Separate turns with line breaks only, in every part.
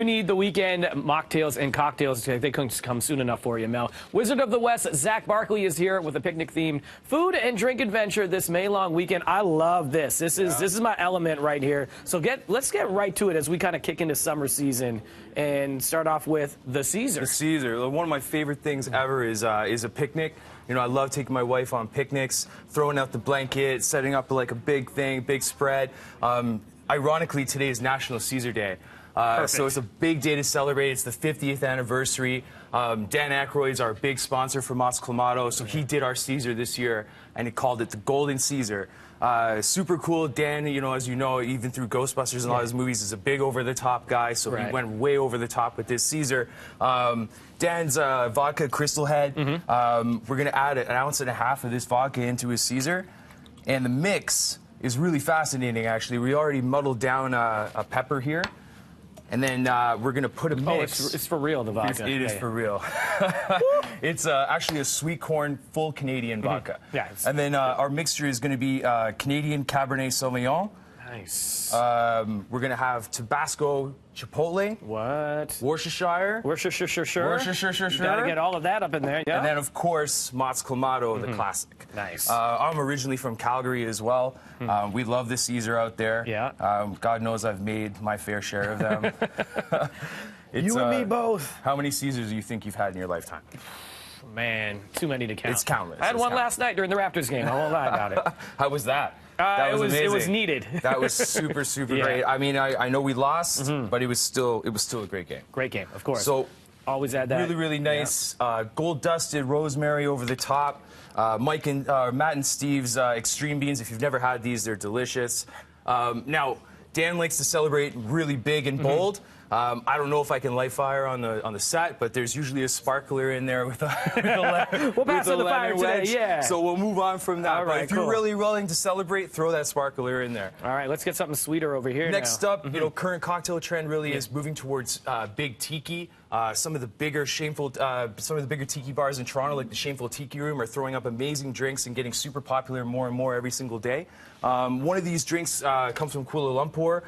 You need the weekend mocktails and cocktails. They couldn't come soon enough for you, Mel. Wizard of the West, Zach Barclay is here with a picnic-themed food and drink adventure this May-long weekend. I love this. This is my element right here. So let's get right to it as we kind of kick into summer season and start off with the Caesar.
The Caesar. One of my favorite things ever is a picnic. You know, I love taking my wife on picnics, throwing out the blanket, setting up like a big thing, big spread. Ironically, today is National Caesar Day. So it's a big day to celebrate. It's the 50th anniversary. Dan Aykroyd's our big sponsor for Mott's Clamato, so he did our Caesar this year, and he called it the Golden Caesar. Super cool. Dan, you know, as you know, even through Ghostbusters and a lot of his movies, is a big over-the-top guy, so he went way over the top with this Caesar. Dan's vodka Crystal Head. We're going to add 1.5 ounces of this vodka into his Caesar, and the mix is really fascinating, actually. We already muddled down a pepper here. And then we're going to put a mix.
Oh, it's for real, the vodka.
It is for real. It's actually a sweet corn, full Canadian vodka.
Yes.
And then our mixture is going to be Canadian Cabernet Sauvignon.
Nice.
We're going to have Tabasco Chipotle.
What?
Worcestershire.
Worcestershire.
You
got to get all of that up in there. Yeah.
And then, of course, Mott's Clamato, the classic.
Nice.
I'm originally from Calgary as well. We love the Caesar out there.
Yeah.
God knows I've made my fair share of them.
You and me both.
How many Caesars do you think you've had in your lifetime?
Man, too many to count.
It's countless.
I had one last night during the Raptors game. I won't lie about it.
How was that? That was amazing.
It was needed.
That was super great. I mean, I know we lost, but it was still a great game.
Great game, of course.
So
always add that.
Really nice. Gold dusted rosemary over the top. Matt and Steve's extreme beans. If you've never had these, they're delicious. Now, Dan likes to celebrate really big and bold. I don't know if I can light fire on the set, but there's usually a sparkler in there with a
we'll pass on the fire
wedge.
Today, yeah.
So we'll move on from that.
All right,
but if you're really willing to celebrate, throw that sparkler in there.
All right, let's get something sweeter over here.
Next up, you know, current cocktail trend really is moving towards big tiki. Some of the bigger tiki bars in Toronto, like the Shameful Tiki Room, are throwing up amazing drinks and getting super popular more and more every single day. One of these drinks comes from Kuala Lumpur.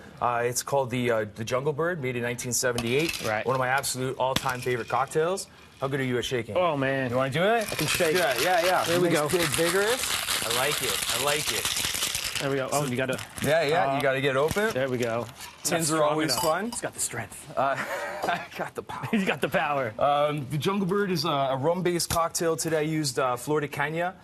It's called the Jungle Bird, made in 1978.
Right.
One of my absolute all-time favorite cocktails. How good are you at shaking?
Oh, man.
You want to do it?
I can shake.
Yeah.
There we go.
Big, vigorous. I like it.
There we go. Oh, you got to...
Yeah, you got to get it open.
There we go.
Tins are always fun.
It's got the strength.
I got the power.
He's got the power.
The Jungle Bird is a rum-based cocktail. Today I used Flor de Caña,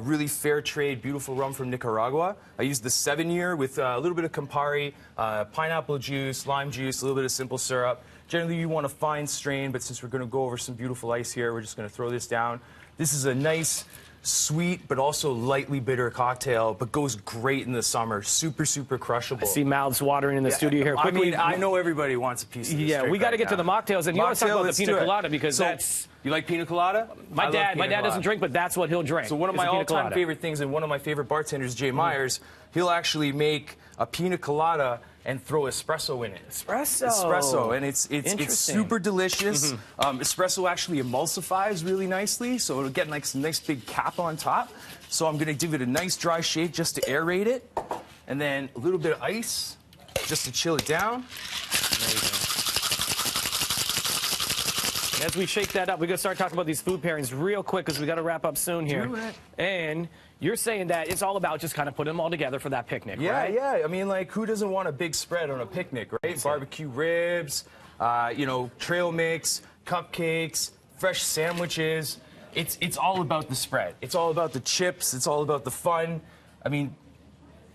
really fair trade, beautiful rum from Nicaragua. I used the 7-year with a little bit of Campari, pineapple juice, lime juice, a little bit of simple syrup. Generally, you want a fine strain, but since we're going to go over some beautiful ice here, we're just going to throw this down. This is a nice, sweet, but also lightly bitter cocktail, but goes great in the summer. Super crushable.
I see mouths watering in the studio here. Quickly,
I know everybody wants a piece of this
we got to get to the mocktails, and you want to talk about the pina colada because that's...
You like pina colada?
My dad doesn't drink, but that's what he'll drink.
So one of my all-time favorite things, and one of my favorite bartenders, Jay Myers, he'll actually make a pina colada and throw espresso in it. Espresso, and it's super delicious. Espresso actually emulsifies really nicely, so it'll get like some nice big cap on top. So I'm gonna give it a nice dry shake just to aerate it, and then a little bit of ice just to chill it down.
Amazing. As we shake that up, we're going to start talking about these food pairings real quick because we got to wrap up soon here. And you're saying that it's all about just kind of putting them all together for that picnic, right?
Yeah. I mean, like, who doesn't want a big spread on a picnic, right? Barbecue ribs, you know, trail mix, cupcakes, fresh sandwiches. It's all about the spread. It's all about the chips. It's all about the fun. I mean,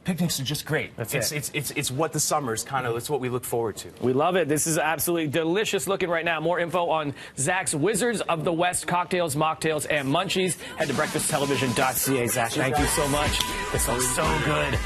picnics are just great. It's what the summer's kind of, it's what we look forward to.
We love it. This is absolutely delicious looking right now. More info on Zach's Wizards of the West cocktails, mocktails, and munchies. Head to breakfasttelevision.ca. Zach, thank you so much. This looks so good.